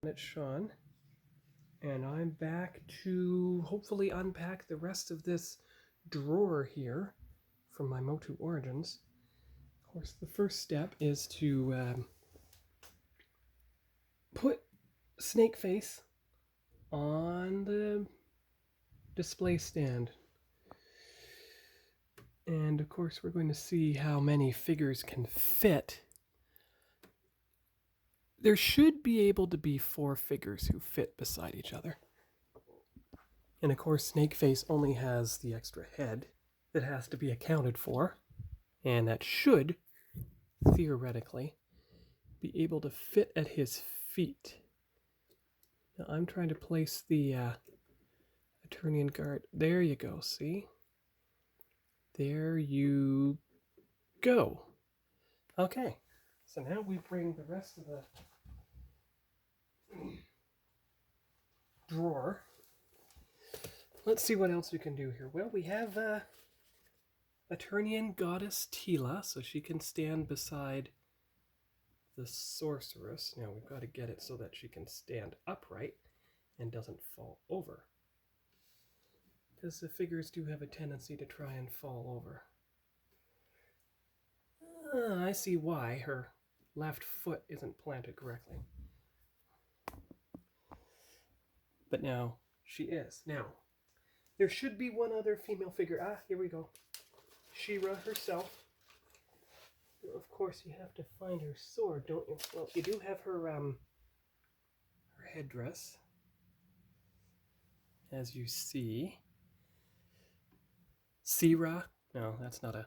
It's Sean, and I'm back to hopefully unpack the rest of this drawer here from my MOTU Origins. Of course, the first step is to put Snakeface on the display stand. And of course, we're going to see how many figures can fit. There should be able to be 4 figures who fit beside each other. And of course, Snakeface only has the extra head that has to be accounted for, and that should, theoretically, be able to fit at his feet. Now I'm trying to place the Eternian guard. There you go, see? There you go. Okay, so now we bring the rest of the drawer. Let's see what else we can do here. Well, we have Eternian goddess Tila, so she can stand beside the sorceress. Now we've got to get it so that she can stand upright and doesn't fall over, because the figures do have a tendency to try and fall over. I see why her left foot isn't planted correctly. But now she is. Now, there should be one other female figure. Here we go. She-Ra herself. Of course, you have to find her sword, don't you? Well, you do have her her headdress, as you see. She-Ra? No, that's not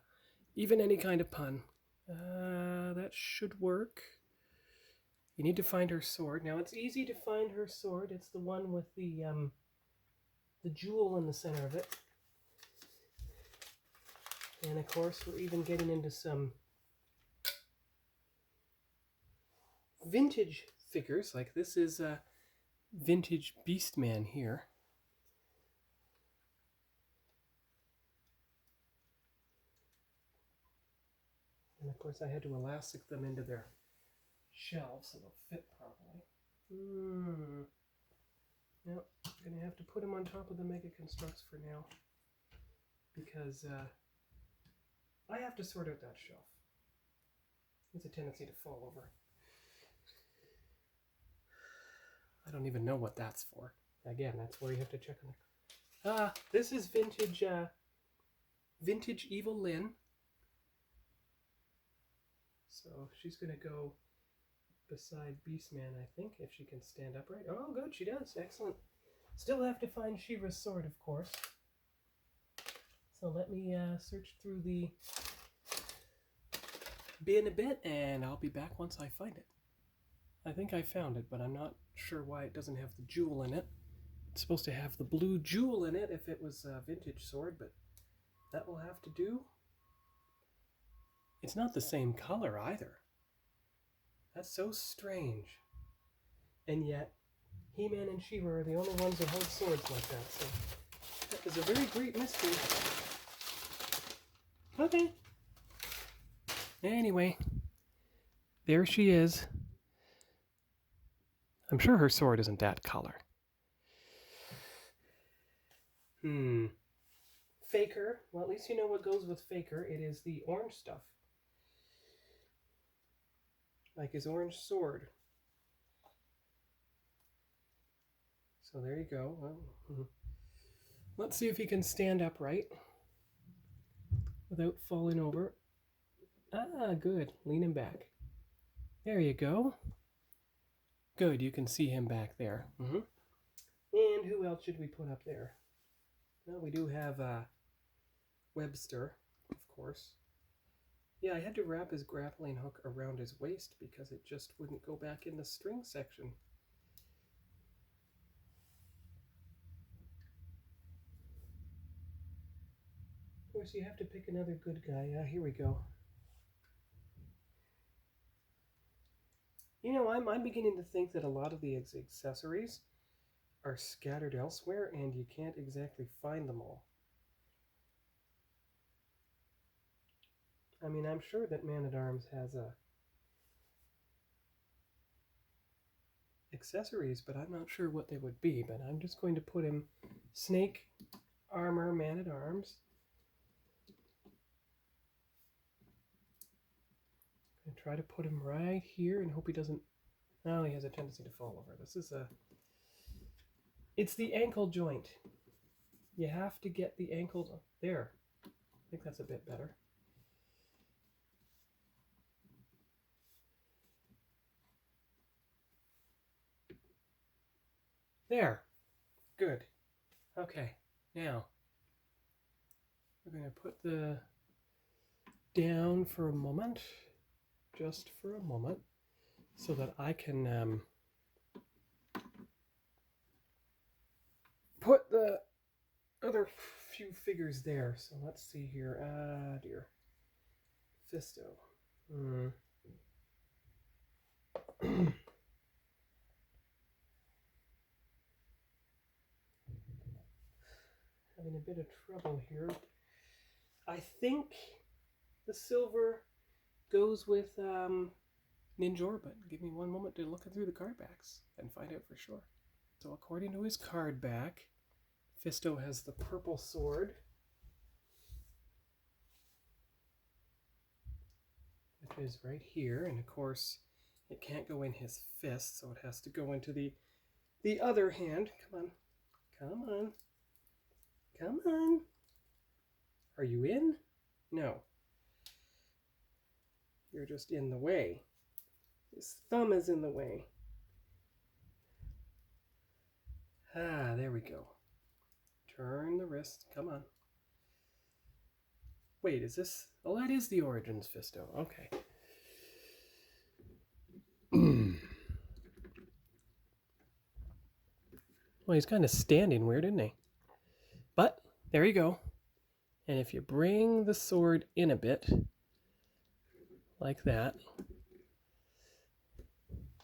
even any kind of pun. That should work. You need to find her sword. Now, it's easy to find her sword. It's the one with the jewel in the center of it. And of course, we're even getting into some vintage figures. Like this is a vintage Beastman here. And of course, I had to elastic them into their shelves so they'll fit properly. Now, I'm going to have to put them on top of the Mega Constructs for now, because I have to sort out that shelf. There's a tendency to fall over. I don't even know what that's for. Again, that's where you have to check on it. This is vintage Evil Lynn. So she's going to go beside Beastman, I think, if she can stand upright. Oh, good, she does. Excellent. Still have to find She-Ra's sword, of course. So let me search through the bin a bit, and I'll be back once I find it. I think I found it, but I'm not sure why it doesn't have the jewel in it. It's supposed to have the blue jewel in it if it was a vintage sword, but that will have to do. It's not the same color either. That's so strange. And yet, He-Man and She-Ra are the only ones that hold swords like that, so that is a very great mystery. Okay. Anyway, there she is. I'm sure her sword isn't that color. Faker. Well, at least you know what goes with Faker. It is the orange stuff. Like his orange sword. So there you go. Well, let's see if he can stand upright without falling over. Good. Lean him back. There you go. Good, you can see him back there. And who else should we put up there? Well, we do have Webster, of course. Yeah, I had to wrap his grappling hook around his waist because it just wouldn't go back in the string section. Of course, you have to pick another good guy. Here we go. You know, I'm beginning to think that a lot of the accessories are scattered elsewhere and you can't exactly find them all. I mean, I'm sure that Man-at-Arms has accessories, but I'm not sure what they would be. But I'm just going to put him snake, armor, man-at-arms. And try to put him right here and hope he doesn't... Oh, he has a tendency to fall over. This is a... It's the ankle joint. You have to get the ankle... There. I think that's a bit better. There. Good. Okay. Now, we're going to put the down for a moment. Just for a moment. So that I can put the other few figures there. So let's see here. Ah, dear. Fisto. Having a bit of trouble here. I think the silver goes with Ninja Orbit. Give me one moment to look through the card backs and find out for sure. So according to his card back, Fisto has the purple sword, which is right here, and of course it can't go in his fist, so it has to go into the other hand. Come on. Come on. Come on. Are you in? No. You're just in the way. His thumb is in the way. Ah, there we go. Turn the wrist. Come on. Wait, is this... Oh, that is the Origins Fisto. Okay. Well, he's kind of standing weird, isn't he? But, there you go. And if you bring the sword in a bit, like that.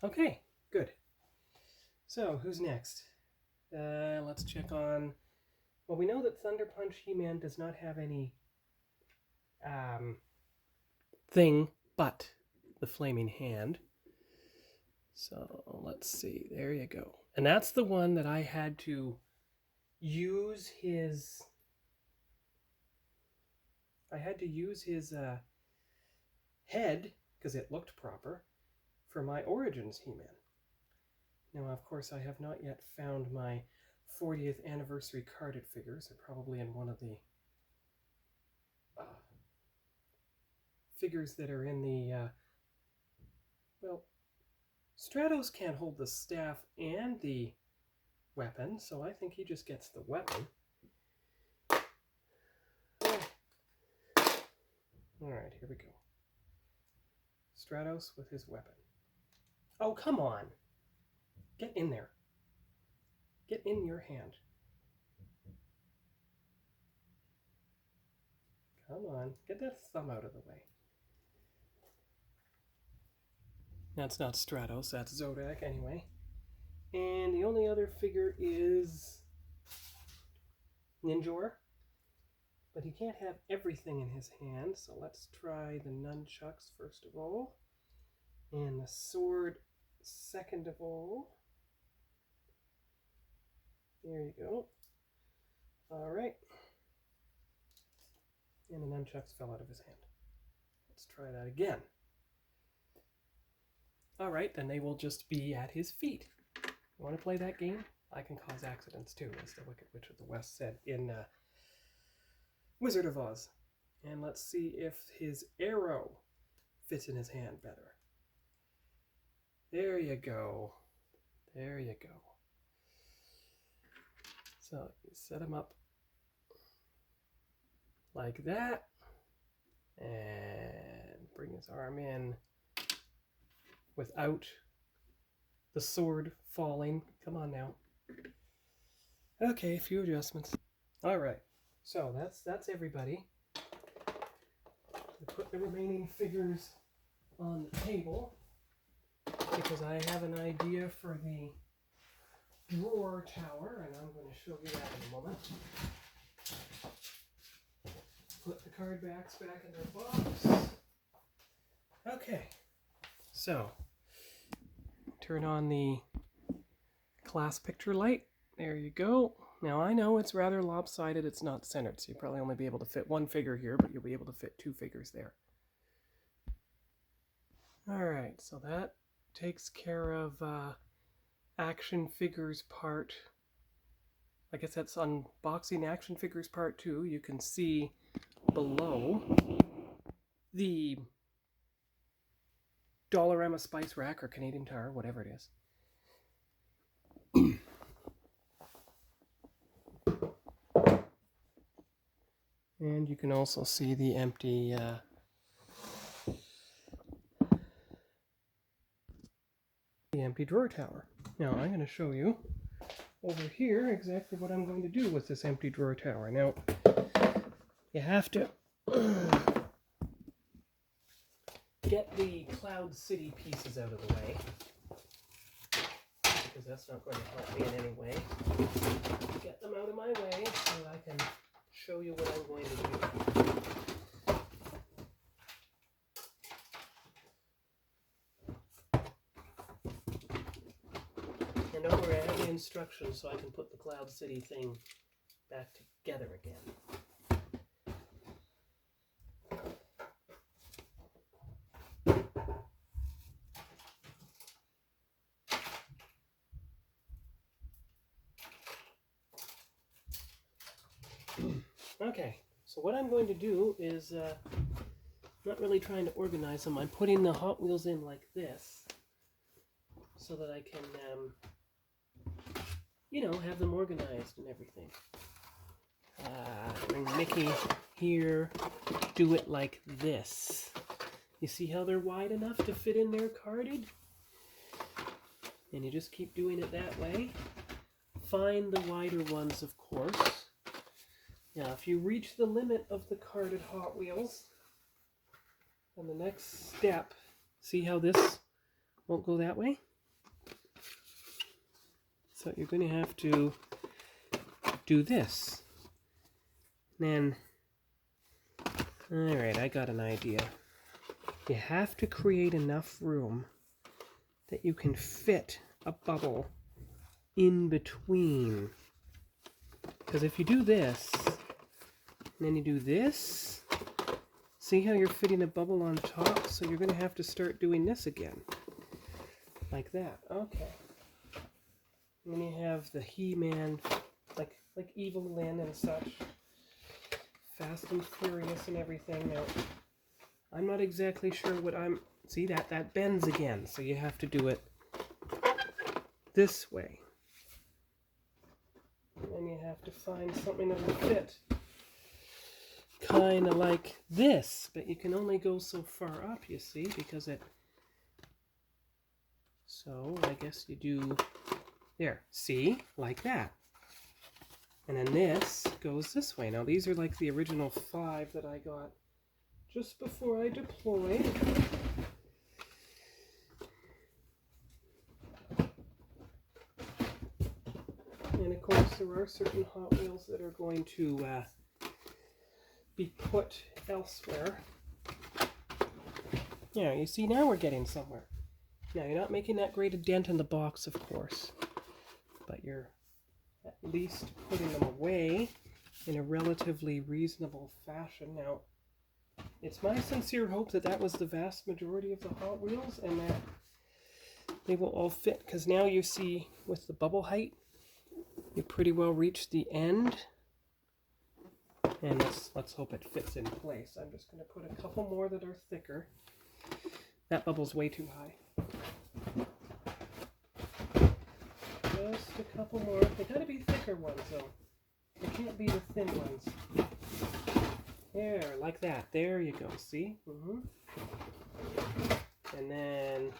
Okay, good. So, who's next? Let's check on... Well, we know that Thunder Punch He-Man does not have any thing but the flaming hand. So, let's see. There you go. And that's the one that I had to use his... head, because it looked proper, for my Origins He-Man. Now, of course, I have not yet found my 40th anniversary carded figures. They're probably in one of the figures that are in the... well, Stratos can't hold the staff and the weapon, so I think he just gets the weapon. Alright, here we go. Stratos with his weapon. Oh, come on! Get in there. Get in your hand. Come on, get that thumb out of the way. That's not Stratos, that's Zodak anyway. And the only other figure is Ninjor. But he can't have everything in his hand, so let's try the nunchucks first of all. And the sword second of all. There you go. Alright. And the nunchucks fell out of his hand. Let's try that again. Alright, then they will just be at his feet. You want to play that game? I can cause accidents too, as the Wicked Witch of the West said in Wizard of Oz. And let's see if his arrow fits in his hand better. There you go. There you go. So you set him up like that. And bring his arm in without the sword falling. Come on now. Okay, a few adjustments. All right. So that's everybody. We put the remaining figures on the table because I have an idea for the drawer tower, and I'm going to show you that in a moment. Put the card backs back in their box. Okay, so turn on the class picture light. There you go. Now I know it's rather lopsided, it's not centered, so you'll probably only be able to fit one figure here, but you'll be able to fit two figures there. Alright, so that takes care of action figures part. I guess that's unboxing action figures part 2. You can see below the Dollarama Spice Rack or Canadian Tire, whatever it is. And you can also see the empty drawer tower. Now I'm going to show you over here exactly what I'm going to do with this empty drawer tower. Now you have to get the Cloud City pieces out of the way, because that's not going to help me in any way. Get them out of my way so that I can show you what I'm going to do. And don't worry, I have the instructions so I can put the Cloud City thing back together again. Okay, so what I'm going to do is, not really trying to organize them, I'm putting the Hot Wheels in like this, so that I can, you know, have them organized and everything. Bring Mickey here, do it like this. You see how they're wide enough to fit in there carded? And you just keep doing it that way. Find the wider ones, of course. Now, if you reach the limit of the carded Hot Wheels, then the next step, see how this won't go that way? So you're going to have to do this. Then, alright, I got an idea. You have to create enough room that you can fit a bubble in between. Because if you do this, and then you do this, see how you're fitting a bubble on top? So you're going to have to start doing this again. Like that. Okay. And then you have the He-Man, like Evil Lynn and such. Fast and Furious and everything. Now, I'm not exactly sure what I'm... See, that bends again. So you have to do it this way. And then you have to find something that will fit. Kind of like this, but you can only go so far up, you see, because it... So, I guess you do... There, see? Like that. And then this goes this way. Now, these are like the original 5 that I got just before I deployed. And, of course, there are certain Hot Wheels that are going to... be put elsewhere. Yeah, you see, now we're getting somewhere. Now, you're not making that great a dent in the box, of course, but you're at least putting them away in a relatively reasonable fashion. Now, it's my sincere hope that that was the vast majority of the Hot Wheels and that they will all fit, because now you see with the bubble height, you pretty well reached the end. And let's hope it fits in place. I'm just going to put a couple more that are thicker. That bubble's way too high. Just a couple more. They gotta be thicker ones though. They can't be the thin ones. There, like that. There you go. See? And then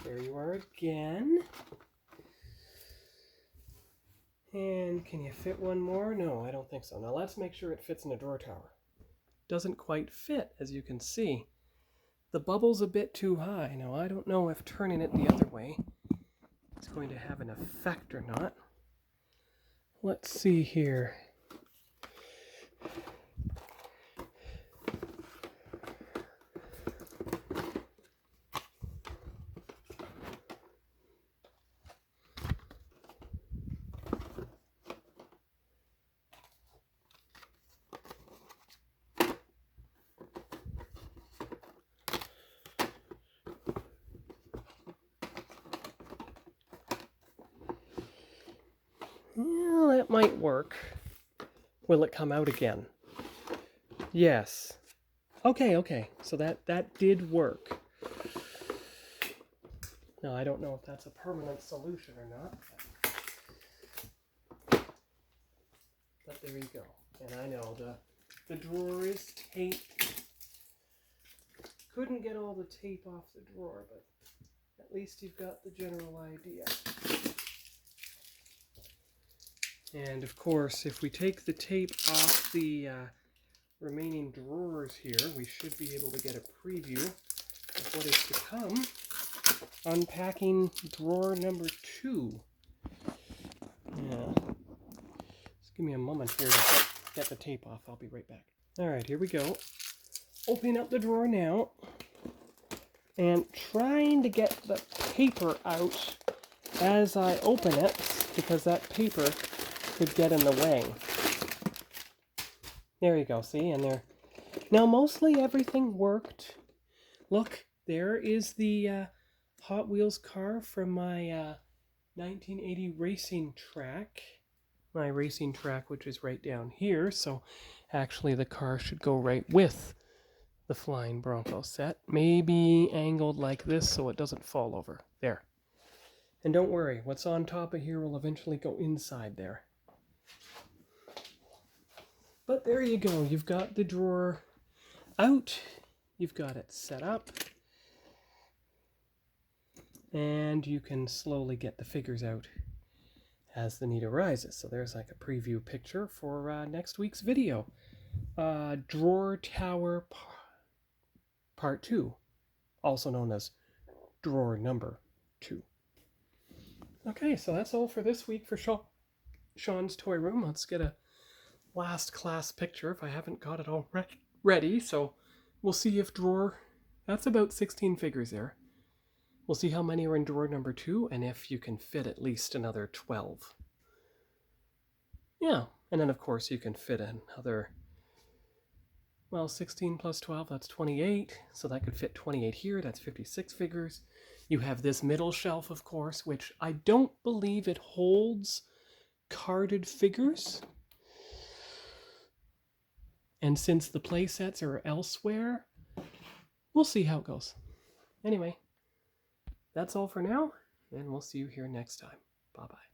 there you are again. And can you fit one more? No, I don't think so. Now let's make sure it fits in a drawer tower. Doesn't quite fit, as you can see. The bubble's a bit too high. Now I don't know if turning it the other way is going to have an effect or not. Let's see here. Well, that might work. Will it come out again? Yes. Okay. So that did work. Now, I don't know if that's a permanent solution or not. But there you go. And I know the drawer is taped. Couldn't get all the tape off the drawer, but at least you've got the general idea. And of course, if we take the tape off the remaining drawers here, we should be able to get a preview of what is to come. Unpacking drawer number 2. Yeah. Just give me a moment here to get the tape off. I'll be right back. All right, here we go. Opening up the drawer now and trying to get the paper out as I open it, because that paper could get in the way. There you go, see? And there. Now, mostly everything worked. Look, there is the Hot Wheels car from my 1980 racing track. My racing track, which is right down here. So actually the car should go right with the Flying Bronco set. Maybe angled like this so it doesn't fall over. There. And don't worry, what's on top of here will eventually go inside there. But there you go. You've got the drawer out. You've got it set up. And you can slowly get the figures out as the need arises. So there's like a preview picture for next week's video. Drawer Tower Part 2, also known as Drawer Number 2. Okay, so that's all for this week for Sean's Toy Room. Let's get a last class picture if I haven't got it all ready. So we'll see if that's about 16 figures there. We'll see how many are in drawer number 2 and if you can fit at least another 12. Yeah, and then of course you can fit another, 16 plus 12, that's 28. So that could fit 28 here, that's 56 figures. You have this middle shelf, of course, which I don't believe it holds carded figures. And since the play sets are elsewhere, we'll see how it goes. Anyway, that's all for now, and we'll see you here next time. Bye-bye.